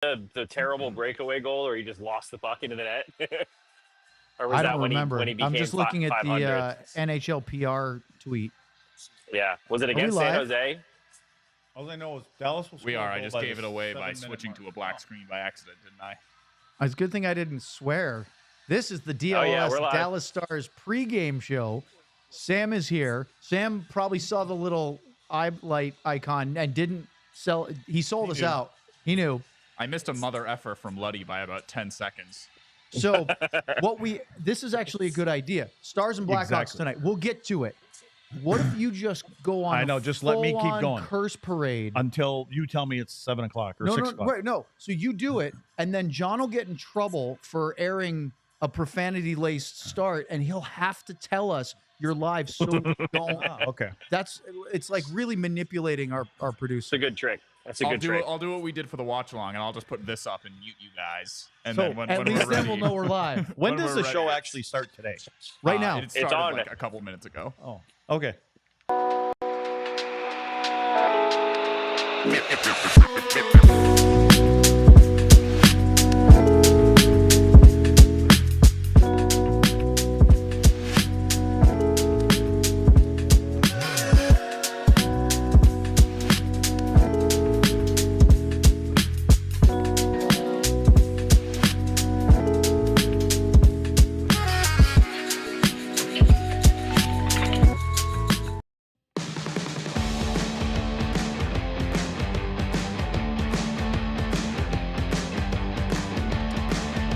the terrible breakaway goal, or he just lost the puck into the net? Or was I that don't when remember. he became I'm just looking at 500? the NHL PR tweet. Yeah. Was it against San Jose? All I know is Dallas was. We are. I just gave it away by switching to a black screen by accident, didn't I? It's a good thing I didn't swear. This is the DLS Dallas Stars pregame show. Sam is here. Sam probably saw the little light icon and didn't sell. He sold us out. He knew. I missed a mother effer from Luddy by about 10 seconds. So this is actually a good idea. Stars and Blackhawks tonight. We'll get to it. What if you just go on just let me keep going. Curse parade until you tell me it's 7 o'clock or 6 o'clock. Right, no. So you do it, and then John will get in trouble for airing a profanity-laced start, and he'll have to tell us you're live so we don't. Okay. It's like really manipulating our producer. It's a good trick. That's a good trick. I'll do what we did for the watch along, and I'll just put this up and mute you guys. And so then when at least we're ready, then we'll know we're live. When does the show actually start today? Right now. It started it's on like a couple minutes ago. Oh, okay.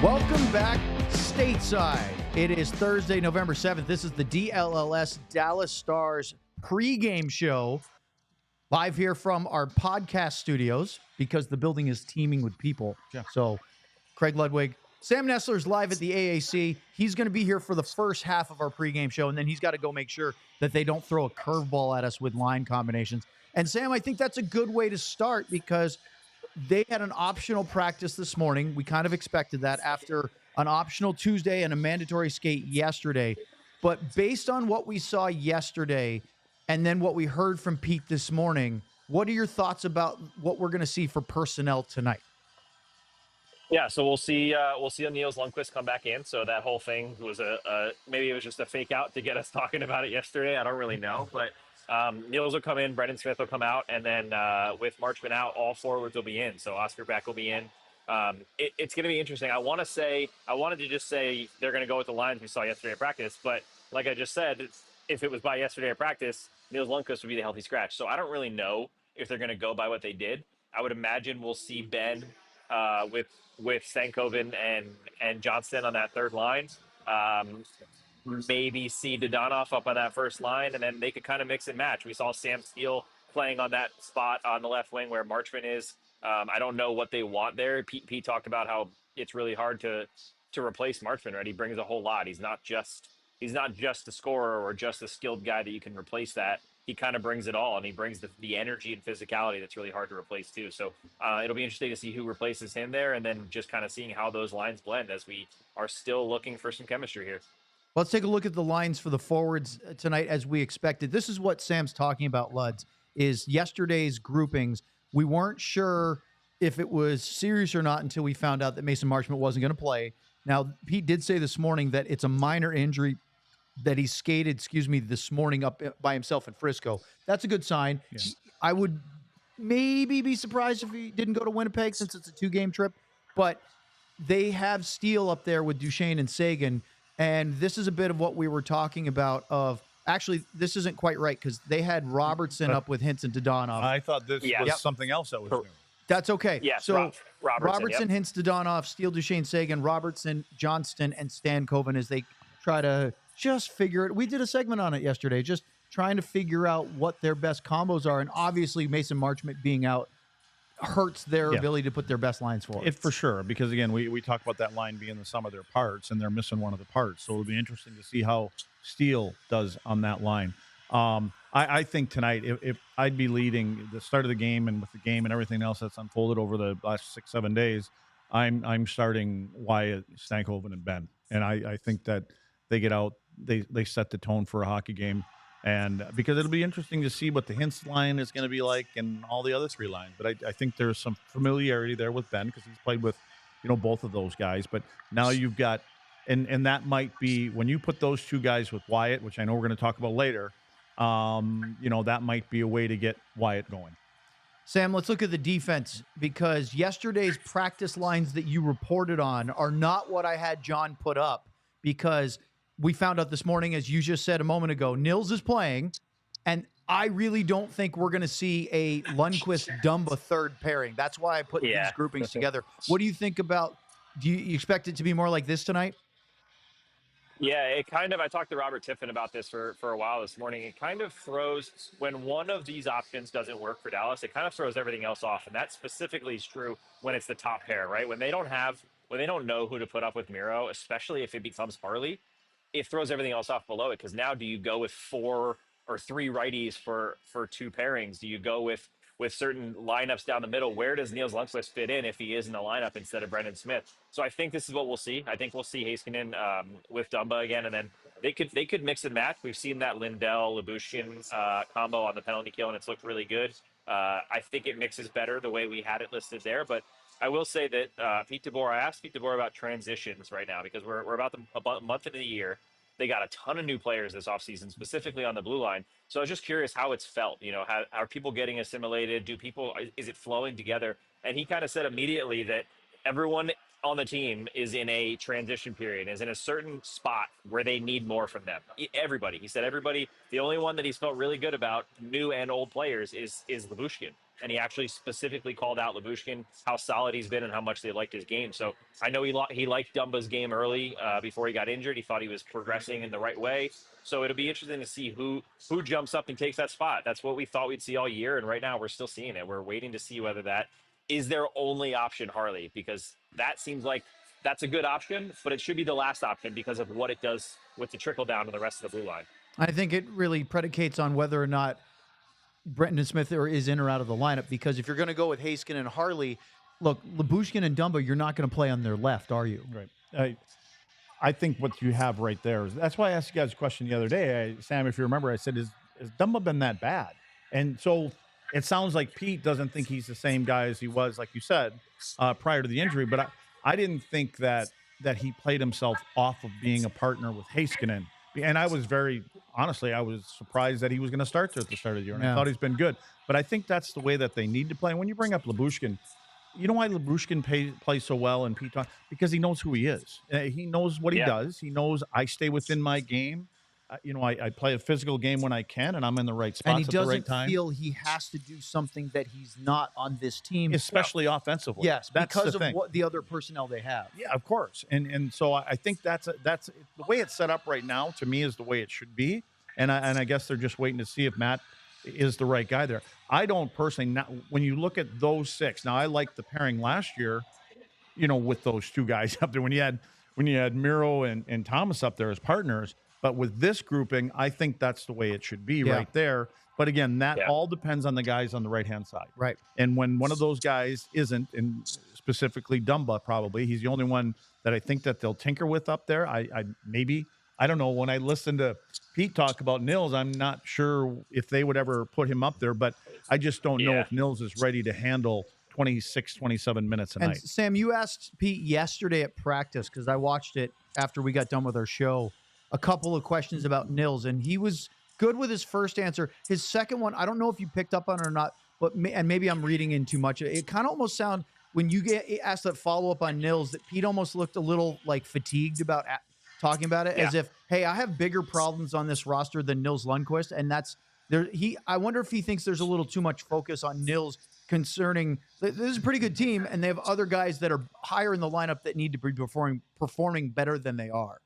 Welcome back stateside. It is Thursday, November 7th. This is the DLLS Dallas Stars pregame show, live here from our podcast studios because the building is teeming with people. Yeah. So Craig Ludwig, Sam Nessler's live at the AAC. He's going to be here for the first half of our pregame show, and then he's got to go make sure that they don't throw a curveball at us with line combinations. And Sam, I think that's a good way to start because they had an optional practice this morning. We kind of expected that after an optional Tuesday and a mandatory skate yesterday. But based on what we saw yesterday and then what we heard from Pete this morning, what are your thoughts about what we're going to see for personnel tonight? Yeah, so we'll see Niels Lundqvist come back in. So that whole thing was maybe it was just a fake out to get us talking about it yesterday. I don't really know, but Niels will come in, Brendan Smith will come out, and then with Marchman out, all forwards will be in. So Oscar Beck will be in. It's going to be interesting. I wanted to just say they're going to go with the lines we saw yesterday at practice, but like I just said, if it was by yesterday at practice, Niels Lundqvist would be the healthy scratch. So I don't really know if they're going to go by what they did. I would imagine we'll see Ben with Stankoven and Johnston on that third line. Maybe see Dodonov up on that first line, and then they could kind of mix and match. We saw Sam Steele playing on that spot on the left wing where Marchman is. I don't know what they want there. Pete talked about how it's really hard to replace Marchman, right? He brings a whole lot. He's not just a scorer or just a skilled guy that you can replace that. He kind of brings it all, and he brings the energy and physicality that's really hard to replace too. So it'll be interesting to see who replaces him there, and then just kind of seeing how those lines blend as we are still looking for some chemistry here. Let's take a look at the lines for the forwards tonight as we expected. This is what Sam's talking about, Luds, is yesterday's groupings. We weren't sure if it was serious or not until we found out that Mason Marchment wasn't going to play. Now, Pete did say this morning that it's a minor injury that he skated, this morning up by himself in Frisco. That's a good sign. Yeah. I would maybe be surprised if he didn't go to Winnipeg since it's a 2-game trip, but they have Steele up there with Duchesne and Seguin. And this is a bit of what we were talking about actually, this isn't quite right because they had Robertson up with Hintz and Dodonov. I thought this was something else that was new. That's okay. Yeah, so Robertson, yep. Hintz, Dodonov, Steele, Duchesne, Seguin, Robertson, Johnston, and Stankoven as they try to just figure it. We did a segment on it yesterday, just trying to figure out what their best combos are. And obviously Mason Marchment being out hurts their ability to put their best lines forward. For sure, because again, we talk about that line being the sum of their parts, and they're missing one of the parts. So it'll be interesting to see how Steele does on that line. I think tonight, if I'd be leading the start of the game and with the game and everything else that's unfolded over the last 6-7 days, I'm starting Wyatt, Stankoven, and Ben. And I think that they get out, they set the tone for a hockey game. And because it'll be interesting to see what the Hintz line is going to be like and all the other three lines. But I think there's some familiarity there with Benn because he's played with, both of those guys. But now you've got, and that might be when you put those two guys with Wyatt, which I know we're going to talk about later. That might be a way to get Wyatt going. Sam, let's look at the defense because yesterday's practice lines that you reported on are not what I had John put up because we found out this morning, as you just said a moment ago, Nils is playing, and I really don't think we're going to see a Lundqvist-Dumba third pairing. That's why I put these groupings together. What do you think about – do you expect it to be more like this tonight? Yeah, it kind of, I talked to Robert Tiffin about this for a while this morning. It kind of throws, when one of these options doesn't work for Dallas, it kind of throws everything else off. And that specifically is true when it's the top pair, right? When they don't know who to put up with Miro, especially if it becomes Harley, it throws everything else off below it. Because now do you go with 4 or 3 righties for 2 pairings? Do you go with certain lineups down the middle? Where does Nils Lundqvist fit in if he is in the lineup instead of Brendan Smith? So I think this is what we'll see. I think we'll see Heiskanen with Dumba again, and then they could mix and match. We've seen that Lindell Lyubushkin combo on the penalty kill, and it's looked really good. I think it mixes better the way we had it listed there. But I will say that I asked Pete DeBoer about transitions right now because we're about a month into the year. They got a ton of new players this offseason, specifically on the blue line. So I was just curious how it's felt. How are people getting assimilated? Is it flowing together? And he kind of said immediately that everyone on the team is in a transition period, is in a certain spot where they need more from them. Everybody. He said everybody. The only one that he's felt really good about, new and old players, is Lyubushkin. And he actually specifically called out Lyubushkin, how solid he's been and how much they liked his game. So I know he liked Dumba's game early before he got injured. He thought he was progressing in the right way. So it'll be interesting to see who jumps up and takes that spot. That's what we thought we'd see all year, and right now we're still seeing it. We're waiting to see whether that is their only option, Harley, because that seems like that's a good option, but it should be the last option because of what it does with the trickle down to the rest of the blue line. I think it really predicates on whether or not Brendan Smith is in or out of the lineup, because if you're going to go with Heiskanen and Harley, look, Lyubushkin and Dumba, you're not going to play on their left, are you? Right. I think what you have right there is, that's why I asked you guys a question the other day. Sam, if you remember, I said, is Dumba been that bad? And so it sounds like Pete doesn't think he's the same guy as he was, like you said, prior to the injury. But I didn't think that he played himself off of being a partner with Heiskanen. And I was honestly, I was surprised that he was going to start there at the start of the year. And I thought he's been good. But I think that's the way that they need to play. And when you bring up Lyubushkin, you know why Lyubushkin plays so well in Pete? Because he knows who he is. He knows what he does. He knows I stay within my game. I play a physical game when I can, and I'm in the right spots at the right time. And he doesn't feel he has to do something that he's not on this team. Especially offensively. Yes, because of what the other personnel they have. Yeah, of course. And so I think that's the way it's set up right now, to me, is the way it should be. And I guess they're just waiting to see if Matt is the right guy there. I don't personally, when you look at those 6, now I liked the pairing last year, with those 2 guys up there. When you had Miro and Thomas up there as partners. But with this grouping, I think that's the way it should be right there. But again, that all depends on the guys on the right-hand side. Right. And when one of those guys isn't, and specifically Dumba probably, he's the only one that I think that they'll tinker with up there. I don't know. When I listened to Pete talk about Nils, I'm not sure if they would ever put him up there. But I just don't know if Nils is ready to handle 26, 27 minutes a night. Sam, you asked Pete yesterday at practice, because I watched it after we got done with our show, a couple of questions about Nils, and he was good with his first answer. His second one, I don't know if you picked up on it or not, but maybe I'm reading in too much. It kind of almost sounded, when you get asked that follow-up on Nils, that Pete almost looked a little like fatigued about talking about it, as if, hey, I have bigger problems on this roster than Nils Lundqvist, and that's there. I wonder if he thinks there's a little too much focus on Nils concerning this is a pretty good team, and they have other guys that are higher in the lineup that need to be performing better than they are.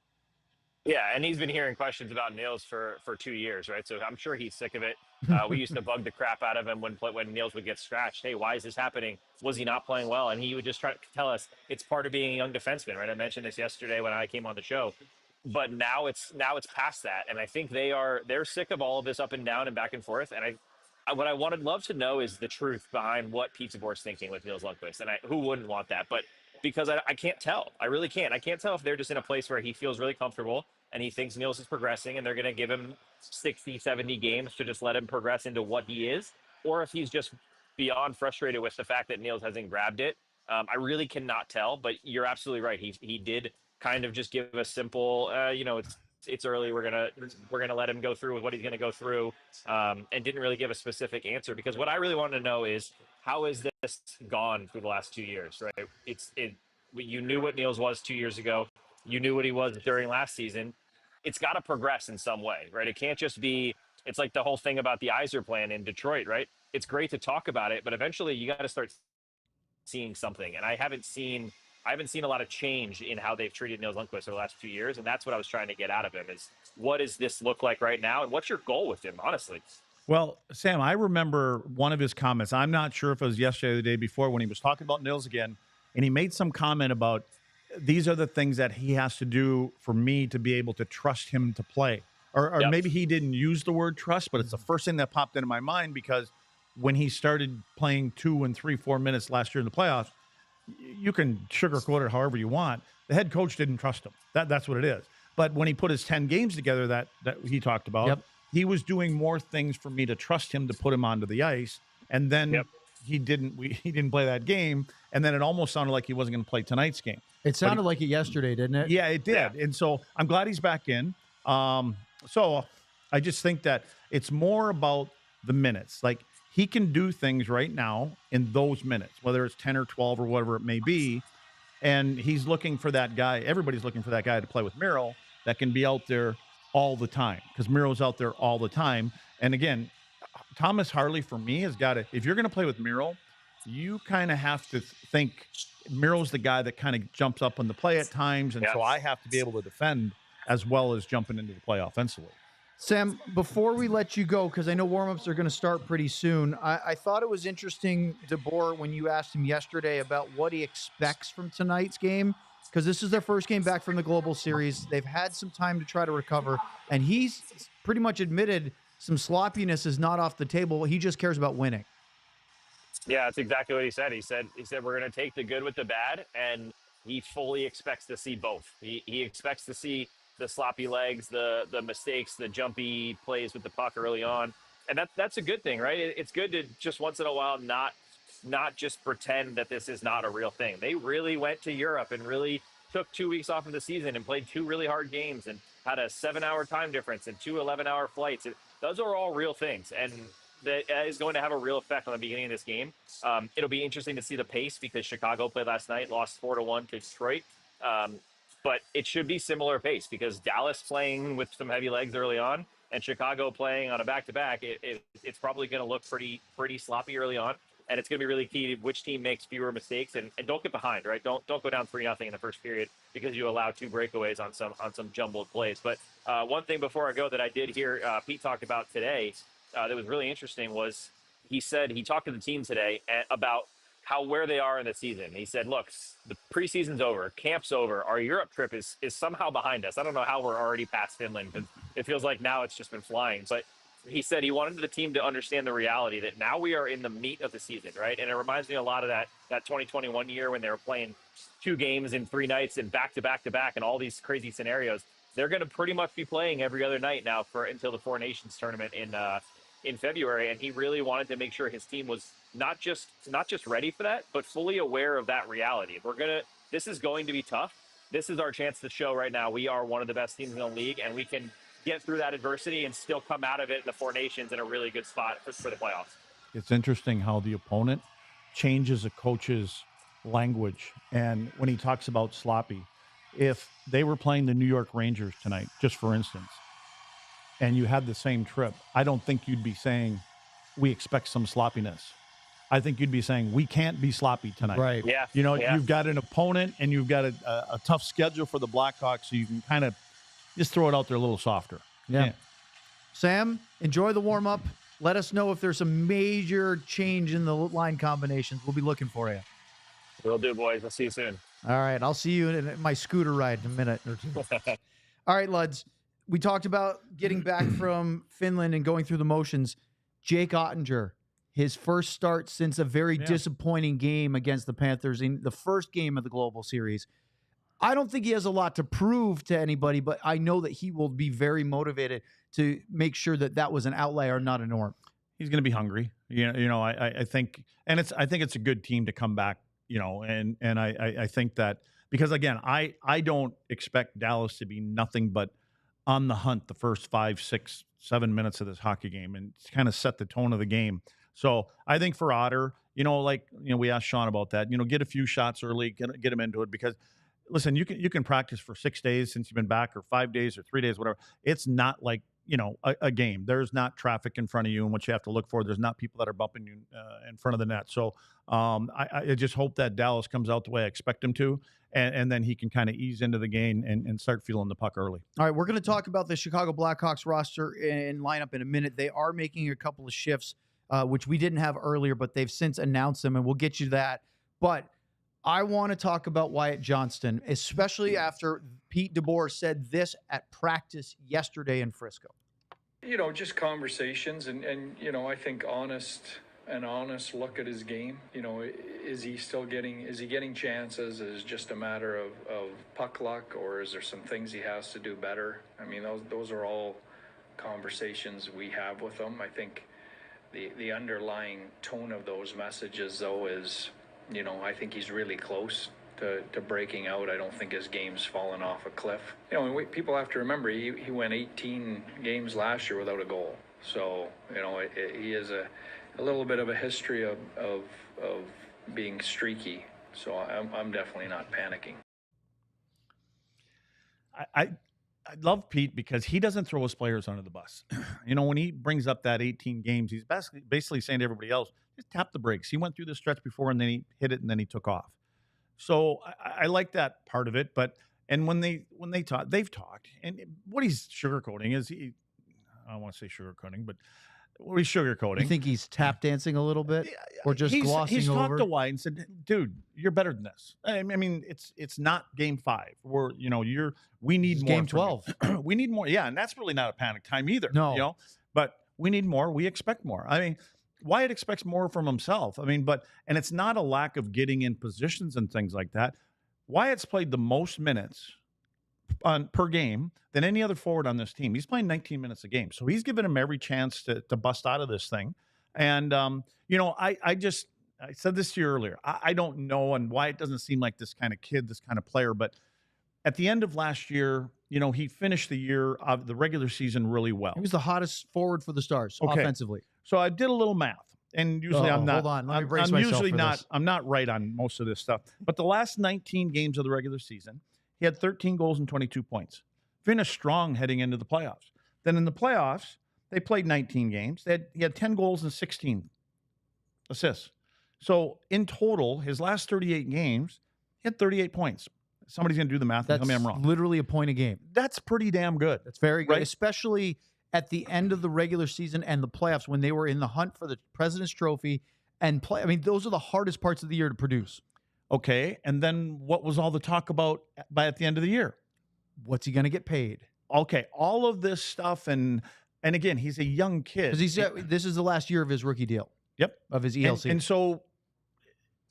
Yeah, and he's been hearing questions about Nils for 2 years, right? So I'm sure he's sick of it. We used to bug the crap out of him when Nils would get scratched. Hey, why is this happening? Was he not playing well? And he would just try to tell us it's part of being a young defenseman, right? I mentioned this yesterday when I came on the show. But now it's past that, and I think they're sick of all of this up and down and back and forth. And what I love to know is the truth behind what Pete DeBoer's thinking with Nils Lundqvist, and who wouldn't want that? But because I can't tell, I really can't. I can't tell if they're just in a place where he feels really comfortable and he thinks Niels is progressing, and they're going to give him 60, 70 games to just let him progress into what he is, or if he's just beyond frustrated with the fact that Niels hasn't grabbed it. I really cannot tell, but you're absolutely right. He did kind of just give a simple, it's early. We're gonna let him go through with what he's gonna go through, and didn't really give a specific answer, because what I really want to know is, how is this gone through the last 2 years, right? You knew what Niels was 2 years ago. You knew what he was during last season. It's got to progress in some way, right? It can't just be. It's like the whole thing about the Iser plan in Detroit, right? It's great to talk about it, but eventually you got to start seeing something. And I haven't seen a lot of change in how they've treated Niels Lundqvist over the last 2 years, and that's what I was trying to get out of him: is what does this look like right now, and what's your goal with him, honestly? Well, Sam, I remember one of his comments. I'm not sure if it was yesterday or the day before, when he was talking about Niels again, and he made some comment about, these are the things that he has to do for me to be able to trust him to play. Or Yep. maybe he didn't use the word trust, but it's the first thing that popped into my mind, because when he started playing 2 and 3, 4 minutes last year in the playoffs, you can sugarcoat it however you want. The head coach didn't trust him. That's what it is. But when he put his 10 games together that he talked about, Yep. he was doing more things for me to trust him to put him onto the ice. And then Yep. he didn't play that game. And then it almost sounded like he wasn't going to play tonight's game. It sounded like it yesterday, didn't it? Yeah, it did. Yeah. And so I'm glad he's back in. So I just think that it's more about the minutes. Like, he can do things right now in those minutes, whether it's 10 or 12 or whatever it may be. And he's looking for that guy. Everybody's looking for that guy to play with Miro that can be out there all the time, because Miro's out there all the time. And again, Thomas Harley, for me, has got to, if you're going to play with Miro, you kind of have to think Miro's the guy that kind of jumps up on the play at times. And so I have to be able to defend as well as jumping into the play offensively. Sam, before we let you go, because I know warmups are going to start pretty soon, I thought it was interesting, DeBoer, when you asked him yesterday about what he expects from tonight's game, because this is their first game back from the Global Series. They've had some time to try to recover, and he's pretty much admitted some sloppiness is not off the table. He just cares about winning. Yeah, that's exactly what he said. He said we're going to take the good with the bad, and he fully expects to see both. He expects to see the sloppy legs, the mistakes, the jumpy plays with the puck early on, and that's a good thing, right? It's good to just once in a while not just pretend that this is not a real thing. They really went to Europe and really took 2 weeks off of the season and played 2 really hard games and had a 7-hour time difference and 2 11-hour flights. Those are all real things, and that is going to have a real effect on the beginning of this game. It'll be interesting to see the pace, because Chicago played last night, lost 4-1 to Detroit. But it should be similar pace, because Dallas playing with some heavy legs early on and Chicago playing on a back-to-back, it's probably going to look pretty sloppy early on. And it's going to be really key to which team makes fewer mistakes, and don't get behind, right? Don't go down 3-0 in the first period because you allow 2 breakaways on some jumbled plays. But one thing before I go that I did hear Pete talk about today that was really interesting was, he said he talked to the team today about where they are in the season. He said, look, the preseason's over, camp's over, our Europe trip is somehow behind us. I don't know how we're already past Finland, because it feels like now it's just been flying. But he said he wanted the team to understand the reality that now we are in the meat of the season, right? And it reminds me a lot of that 2021 year when they were playing 2 games in 3 nights and back to back to back and all these crazy scenarios. They're going to pretty much be playing every other night now until the 4 Nations tournament in February. And he really wanted to make sure his team was not just ready for that, but fully aware of that reality. This is going to be tough. This is our chance to show right now we are one of the best teams in the league, and we can get through that adversity and still come out of it in the 4 Nations in a really good spot for the playoffs. It's interesting how the opponent changes a coach's language. And when he talks about sloppy, if they were playing the New York Rangers tonight, just for instance, and you had the same trip, I don't think you'd be saying we expect some sloppiness. I think you'd be saying we can't be sloppy tonight. Right. Yeah. You've got an opponent and you've got a tough schedule for the Blackhawks, so you can kind of just throw it out there a little softer. Yeah. Sam, enjoy the warm-up. Let us know if there's a major change in the line combinations. We'll be looking for you. Will do, boys. I'll see you soon. All right. I'll see you in my scooter ride in a minute or 2. All right, Luds. We talked about getting back from Finland and going through the motions. Jake Ottinger, his first start since a very disappointing game against the Panthers in the first game of the Global Series. I don't think he has a lot to prove to anybody, but I know that he will be very motivated to make sure that that was an outlier, not a norm. He's going to be hungry. I think, and I think it's a good team to come back, and I think that, because again, I don't expect Dallas to be nothing but on the hunt the first 5, 6, 7 minutes of this hockey game and kind of set the tone of the game. So I think for Otter, we asked Sean about that, get a few shots early, get him into it, because listen, you can practice for 6 days since you've been back, or 5 days or 3 days, whatever. It's not like, a game. There's not traffic in front of you and what you have to look for. There's not people that are bumping you in front of the net. So I just hope that Dallas comes out the way I expect him to, and then he can kind of ease into the game and start feeling the puck early. All right, we're going to talk about the Chicago Blackhawks roster and lineup in a minute. They are making a couple of shifts, which we didn't have earlier, but they've since announced them, and we'll get you that. But I want to talk about Wyatt Johnston, especially after Pete DeBoer said this at practice yesterday in Frisco. Just conversations and I think honest look at his game. Is he getting chances? Is it just a matter of puck luck, or is there some things he has to do better? I mean, those are all conversations we have with him. I think the underlying tone of those messages, though, is, I think he's really close to breaking out. I don't think his game's fallen off a cliff. People have to remember, he went 18 games last year without a goal. So, he has a little bit of a history of being streaky. So I'm definitely not panicking. I love Pete because he doesn't throw his players under the bus. When he brings up that 18 games, he's basically saying to everybody else, just tap the brakes. He went through this stretch before, and then he hit it, and then he took off. So I like that part of it. And when they talk, they've talked, and what he's sugarcoating is I don't want to say sugarcoating, but what he's sugarcoating. You think he's tap dancing a little bit, or just glossing over? He's talked to Wyatt and said, "Dude, you're better than this." I mean, it's not game 5. We need more. Game 12. We need more. Yeah, and that's really not a panic time either. No, but we need more. We expect more. I mean, Wyatt expects more from himself. I mean, and it's not a lack of getting in positions and things like that. Wyatt's played the most minutes per game than any other forward on this team. He's playing 19 minutes a game. So he's given him every chance to bust out of this thing. And, I said this to you earlier. I don't know, and Wyatt doesn't seem like this kind of kid, this kind of player. But at the end of last year, he finished the year of the regular season really well. He was the hottest forward for the Stars offensively. So I did a little math, and usually I'm not. Hold on, let me brace myself usually for not. this. I'm not right on most of this stuff. But the last 19 games of the regular season, he had 13 goals and 22 points. Finished strong heading into the playoffs. Then in the playoffs, they played 19 games. He had 10 goals and 16 assists. So in total, his last 38 games, he had 38 points. Somebody's going to do the math and tell me I'm wrong. Literally a point a game. That's pretty damn good. That's very good, right? Especially at the end of the regular season and the playoffs when they were in the hunt for the President's Trophy and play. I mean, those are the hardest parts of the year to produce. Okay, and then what was all the talk about at the end of the year? What's he going to get paid? Okay, all of this stuff, and again, he's a young kid. Because this is the last year of his rookie deal. Yep, of his ELC, and so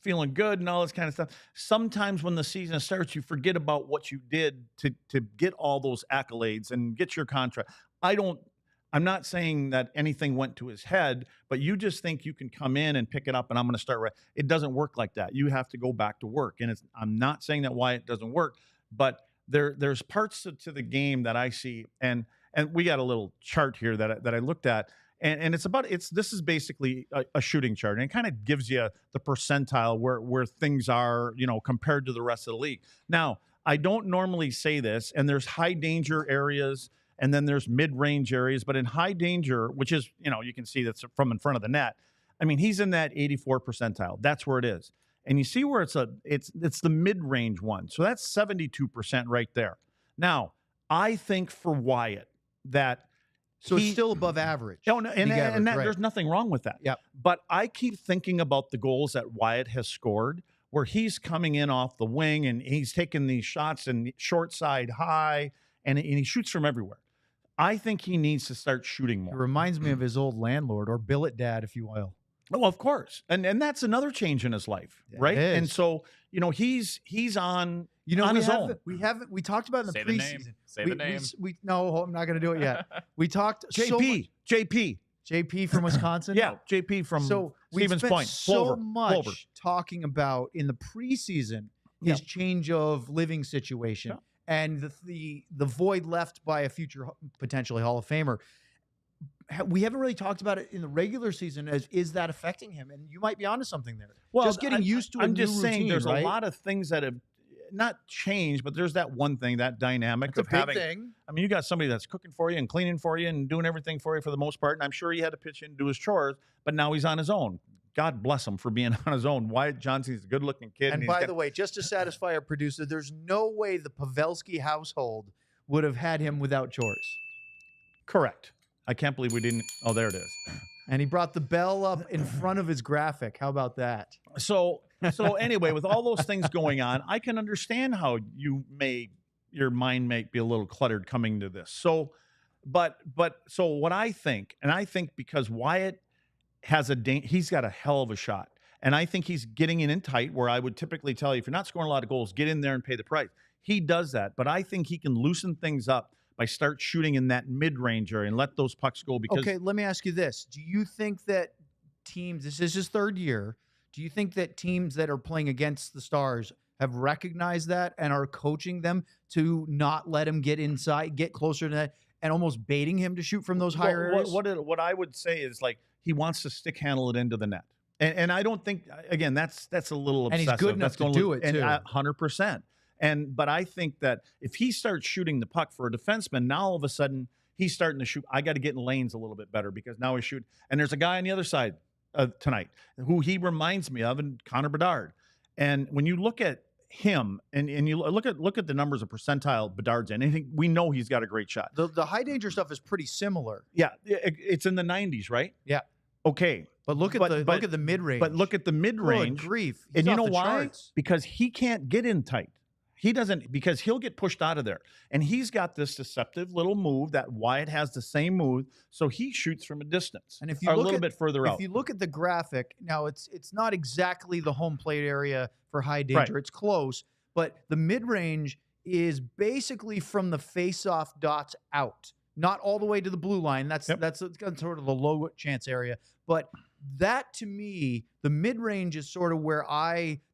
feeling good and all this kind of stuff. Sometimes when the season starts, you forget about what you did to get all those accolades and get your contract. I'm not saying that anything went to his head, but you just think you can come in and pick it up and I'm going to start right. It doesn't work like that. You have to go back to work. And I'm not saying that Wyatt doesn't work, but there's parts to the game that I see. And we got a little chart here that I looked at. And this is basically a shooting chart, and it kind of gives you the percentile where things are, compared to the rest of the league. Now, I don't normally say this, and there's high danger areas, and then there's mid-range areas, but in high danger, which is, you can see that's from in front of the net. I mean, he's in that 84 percentile. That's where it is. And you see where it's the mid-range one. So that's 72% right there. Now, I think for Wyatt that it's still above average. Oh, no, and right. There's nothing wrong with that. Yep. But I keep thinking about the goals that Wyatt has scored, where he's coming in off the wing and he's taking these shots and short side high, and he shoots from everywhere. I think he needs to start shooting more. It reminds me of his old landlord, or billet dad, if you will. Oh, of course. And that's another change in his life, Yeah, right? it And is. so, he's on we his own. we talked about in the Say the name. preseason. Say we, the name. No, I'm not going to do it yet. We talked so much, JP. JP from Wisconsin. Yeah, JP from So we Stevens spent Point. so Clover. much Clover. talking about in the preseason his change of living situation and the void left by a future potentially Hall of Famer. We haven't really talked about it in the regular season. Is that affecting him? And you might be onto something there. Well, Just getting used to. I'm just new saying routine, there's right? a lot of things that have not changed, but there's that one thing, that dynamic It's a of big having. thing. I mean, you got somebody that's cooking for you and cleaning for you and doing everything for you for the most part. And I'm sure he had to pitch in and do his chores, but now he's on his own. God bless him for being on his own. Wyatt Johnson's a good-looking kid. And he's by got- the way, just to satisfy our producer, there's no way the Pavelski household would have had him without chores. correct. I can't believe we didn't. Oh, there it is. And he brought the bell up in front of his graphic. How about that? So anyway, with all those things going on, I can understand how your mind may be a little cluttered coming to this. So what I think, and I think because Wyatt has he's got a hell of a shot. And I think he's getting in tight where I would typically tell you, if you're not scoring a lot of goals, get in there and pay the price. He does that. But I think he can loosen things up by start shooting in that mid-range area and let those pucks go. Because Okay, let me ask you this. Do you think that teams, this is his third year, do you think that teams that are playing against the Stars have recognized that and are coaching them to not let him get inside, get closer to that, and almost baiting him to shoot from those higher areas? What I would say is, like, he wants to stick handle it into the net. And I don't think, again, that's a little And obsessive. he's good enough to do it, too. 100%. But I think that if he starts shooting the puck for a defenseman, now all of a sudden he's starting to shoot. I got to get in lanes a little bit better because now he's shooting. And there's a guy on the other side tonight who he reminds me of, and Connor Bedard. And when you look at him and you look at the numbers of percentile Bedard's in, I think we know he's got a great shot. The high danger stuff is pretty similar. Yeah, it's in the 90s, right? Yeah. Okay. But look at the mid range. But look at the mid-range. Good grief. He's And you off know the why? charts. Because he can't get in tight. He doesn't, because he'll get pushed out of there. And he's got this deceptive little move that Wyatt has the same move, so he shoots from a distance. And if you or a look little at, bit further out. If you look at the graphic, now it's not exactly the home plate area for high danger. Right. It's close, but the mid-range is basically from the face-off dots out, not all the way to the blue line. That's sort of the low chance area. But that, to me, the mid-range is sort of where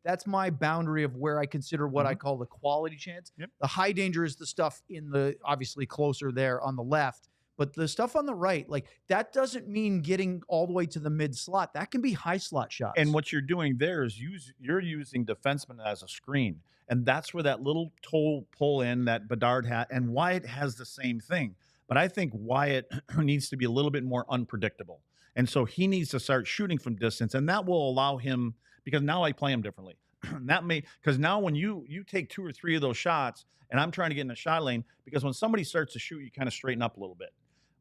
that's my boundary of where I consider what I call the quality chance. Yep. The high danger is the stuff in the, obviously closer there on the left. But the stuff on the right, like, that doesn't mean getting all the way to the mid slot. That can be high slot shots. And what you're doing there is you're using defensemen as a screen. And that's where that little toe pull in that Bedard had. And Wyatt has the same thing. But I think Wyatt needs to be a little bit more unpredictable. And so he needs to start shooting from distance. And that will allow him, because now I play him differently. Because now when you take 2 or 3 of those shots, and I'm trying to get in the shot lane, because when somebody starts to shoot, you kind of straighten up a little bit.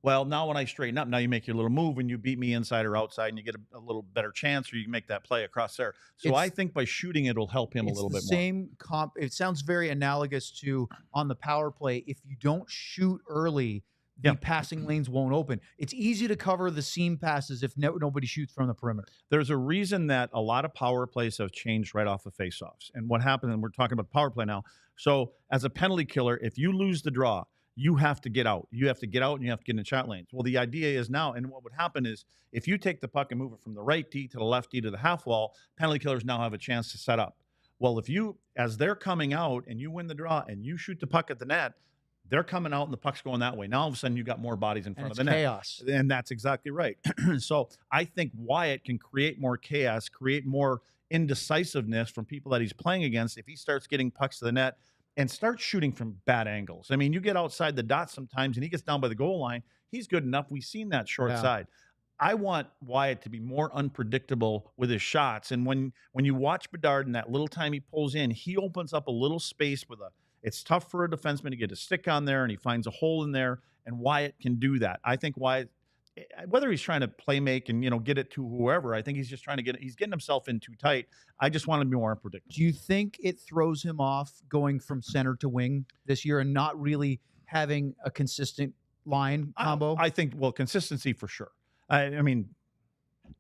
Well, now when I straighten up, now you make your little move and you beat me inside or outside and you get a little better chance, or you make that play across there. So I think by shooting, it'll help him a little bit more. Same comp. It sounds very analogous to on the power play. If you don't shoot early, the passing lanes won't open. It's easy to cover the seam passes if nobody shoots from the perimeter. There's a reason that a lot of power plays have changed right off of faceoffs. And what happens, and we're talking about power play now. So as a penalty killer, if you lose the draw, you have to get out. You have to get out and you have to get in the shot lanes. Well, the idea is now, and what would happen is if you take the puck and move it from the right D to the left D to the half wall, penalty killers now have a chance to set up. Well, if you, as they're coming out and you win the draw and you shoot the puck at the net, they're coming out and the puck's going that way. Now all of a sudden you got more bodies in front of the net. Chaos. And that's exactly right. So I think Wyatt can create more chaos, create more indecisiveness from people that he's playing against if he starts getting pucks to the net and starts shooting from bad angles. I mean, you get outside the dot sometimes and he gets down by the goal line. He's good enough. We've seen that short side. I want Wyatt to be more unpredictable with his shots. And when you watch Bedard and that little time he pulls in, he opens up a little space with it's tough for a defenseman to get a stick on there, and he finds a hole in there, and Wyatt can do that. I think Wyatt, whether he's trying to play make and, get it to whoever, I think he's just he's getting himself in too tight. I just want him to be more unpredictable. Do you think it throws him off going from center to wing this year and not really having a consistent line combo? I think, consistency for sure. I mean,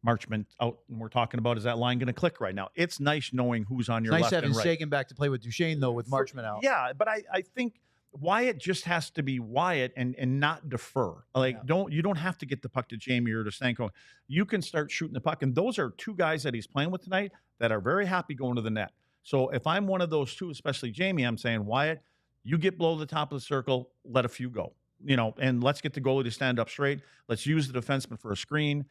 Marchment out, and we're talking about, is that line going to click right now? It's nice knowing who's on your Nice left having and right. Seguin back to play with Duchesne, though, with Marchment out. Yeah, but I think Wyatt just has to be Wyatt and not defer. Like, you don't have to get the puck to Jamie or to Stanko. You can start shooting the puck, and those are two guys that he's playing with tonight that are very happy going to the net. So if I'm one of those two, especially Jamie, I'm saying, Wyatt, you get below the top of the circle, let a few go, and let's get the goalie to stand up straight. Let's use the defenseman for a screen.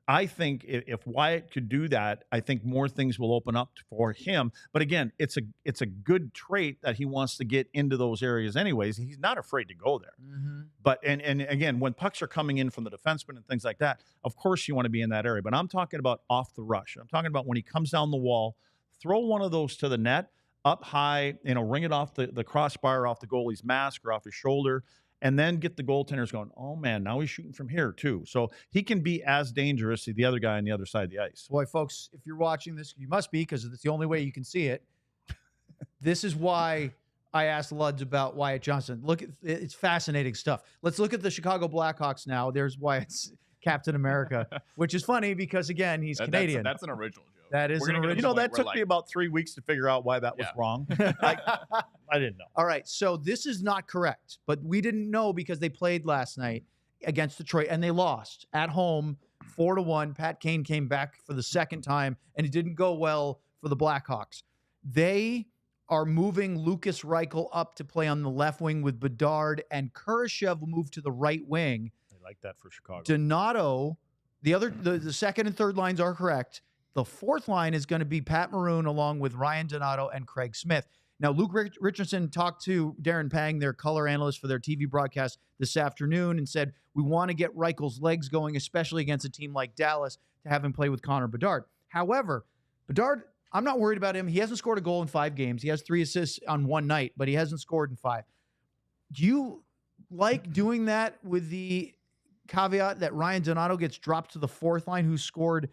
I think if Wyatt could do that, I think more things will open up for him. But again, it's a good trait that he wants to get into those areas anyways. He's not afraid to go there. Mm-hmm. But and again, when pucks are coming in from the defenseman and things like that, of course you want to be in that area. But I'm talking about off the rush. I'm talking about when he comes down the wall, throw one of those to the net, up high, ring it off the crossbar, off the goalie's mask or off his shoulder, and then get the goaltenders going, oh, man, now he's shooting from here, too. So he can be as dangerous as the other guy on the other side of the ice. Boy, folks, if you're watching this, you must be, because it's the only way you can see it. This is why I asked Luds about Wyatt Johnston. Look, it's fascinating stuff. Let's look at the Chicago Blackhawks now. There's Wyatt's Captain America, which is funny because, again, he's Canadian. That's an original joke. That is an original. That took me about 3 weeks to figure out why that was wrong. I didn't know. All right, so this is not correct, but we didn't know because they played last night against Detroit, and they lost at home 4-1. Pat Kane came back for the second time, and it didn't go well for the Blackhawks. They are moving Lucas Reichel up to play on the left wing with Bedard, and Kurashev will move to the right wing. I like that for Chicago. Donato, the second and third lines are correct. The fourth line is going to be Pat Maroon along with Ryan Donato and Craig Smith. Now, Luke Richardson talked to Darren Pang, their color analyst for their TV broadcast this afternoon, and said, we want to get Reichel's legs going, especially against a team like Dallas, to have him play with Connor Bedard. However, Bedard, I'm not worried about him. He hasn't scored a goal in 5 games. He has 3 assists on one night, but he hasn't scored in 5. Do you like doing that with the caveat that Ryan Donato gets dropped to the fourth line, who scored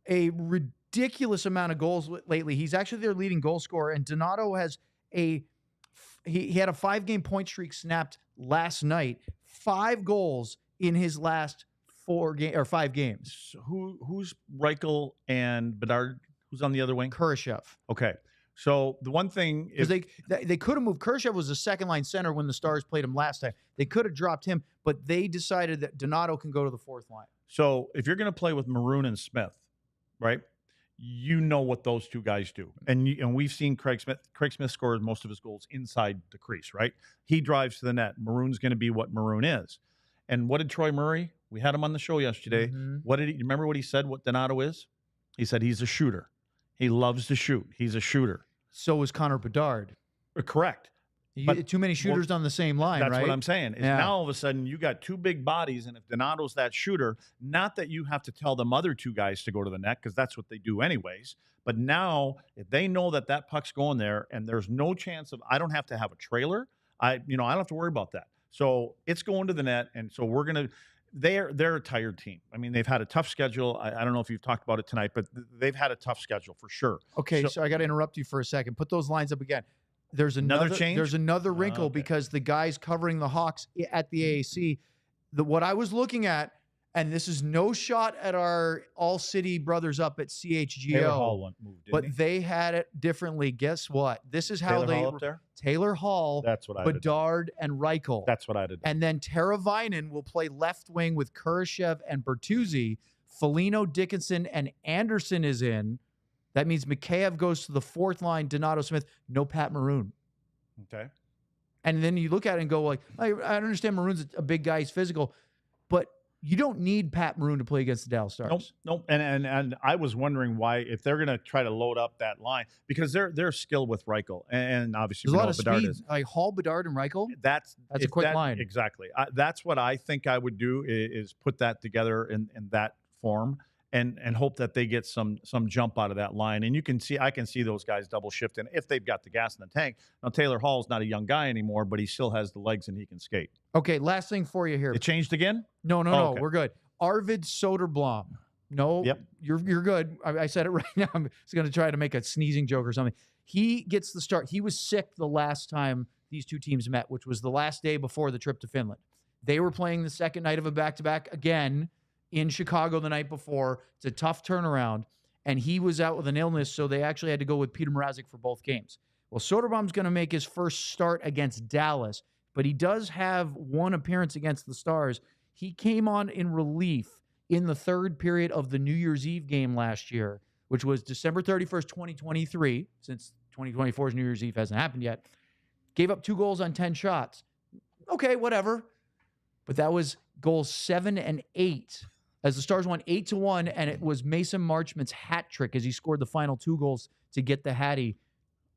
a ridiculous amount of goals lately? He's actually their leading goal scorer, and Donato has he had a 5-game point streak snapped last night. 5 goals in his last 5 games. So who's Reichel and Bedard? Who's on the other wing? Kurashev. Okay. So the one thing is they could have moved. Kurashev was a second-line center when the Stars played him last time. They could have dropped him, but they decided that Donato can go to the fourth line. So if you're going to play with Maroon and Smith, right, you know what those two guys do. And we've seen Craig Smith. Craig Smith scores most of his goals inside the crease, right? He drives to the net. Maroon's going to be what Maroon is. And what did Troy Murray? We had him on the show yesterday. Mm-hmm. What did he remember what he said, what Donato is? He said he's a shooter. He loves to shoot. He's a shooter. So is Connor Bedard. Correct. But too many shooters on the same line, that's right? what I'm saying. Is now all of a sudden you got 2 big bodies, and if Donato's that shooter, not that you have to tell them other 2 guys to go to the net, because that's what they do anyways. But now, if they know that puck's going there, and there's no chance of, I don't have to have a trailer. I don't have to worry about that. So it's going to the net, and so we're gonna. They're a tired team. I mean, they've had a tough schedule. I don't know if you've talked about it tonight, but they've had a tough schedule for sure. Okay, so I got to interrupt you for a second. Put those lines up again. There's another change. There's another wrinkle because the guys covering the Hawks at the AAC, what I was looking at, and this is no shot at our All-City brothers up at CHGO, Taylor Hall moved, but they had it differently. Guess what? This is how Taylor Hall up there? Taylor Hall, that's what Bedard, and Reichel. That's what I did. And then Tara Vinen will play left wing with Kurashev and Bertuzzi. Foligno, Dickinson, and Anderson is in. That means Mikheyev goes to the fourth line, Donato Smith, no Pat Maroon. Okay. And then you look at it and go, like, I understand Maroon's a big guy, he's physical, but you don't need Pat Maroon to play against the Dallas Stars. Nope. And I was wondering why, if they're going to try to load up that line, because they're skilled with Reichel, and obviously there's a lot of Bedard speed, is. like Hall, Bedard, and Reichel. That's a quick line. Exactly. That's what I think I would do is put that together in that form. And hope that they get some jump out of that line. And I can see those guys double shifting if they've got the gas in the tank. Now, Taylor Hall's not a young guy anymore, but he still has the legs and he can skate. Okay, last thing for you here. It changed again? No, okay. We're good. Arvid Soderblom. No, yep. You're good. I said it right now. I'm just going to try to make a sneezing joke or something. He gets the start. He was sick the last time these two teams met, which was the last day before the trip to Finland. They were playing the second night of a back-to-back again. in Chicago the night before. It's a tough turnaround, and he was out with an illness, so they actually had to go with Peter Mrazek for both games. Well, Soderblom's going to make his first start against Dallas, but he does have one appearance against the Stars. He came on in relief in the third period of the New Year's Eve game last year, which was December 31st, 2023, since 2024's New Year's Eve hasn't happened yet. Gave up 2 goals on 10 shots. Okay, whatever. But that was goals 7 and 8 as the Stars won 8-1, and it was Mason Marchment's hat trick as he scored the final 2 goals to get the Hattie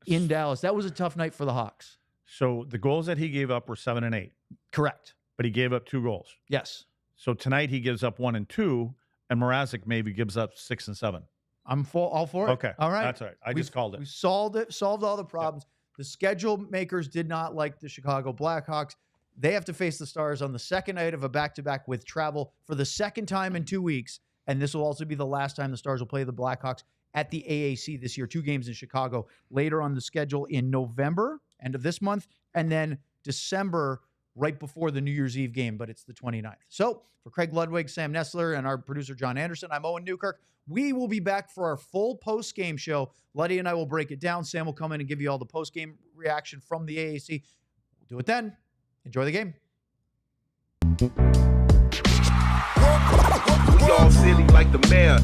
in Dallas. That was a tough night for the Hawks. So the goals that he gave up were 7 and 8. Correct. But he gave up 2 goals. Yes. So tonight he gives up 1 and 2, and Mrazek maybe gives up 6 and 7. I'm all for it. Okay. All right. That's all right. I just called it. We solved all the problems. The schedule makers did not like the Chicago Blackhawks. They have to face the Stars on the second night of a back-to-back with travel for the second time in 2 weeks. And this will also be the last time the Stars will play the Blackhawks at the AAC this year. 2 games in Chicago later on the schedule in November, end of this month, and then December right before the New Year's Eve game, but it's the 29th. So for Craig Ludwig, Sam Nestler, and our producer John Anderson, I'm Owen Newkirk. We will be back for our full post-game show. Luddy and I will break it down. Sam will come in and give you all the post-game reaction from the AAC. We'll do it then. Enjoy the game. We all silly like the mayor.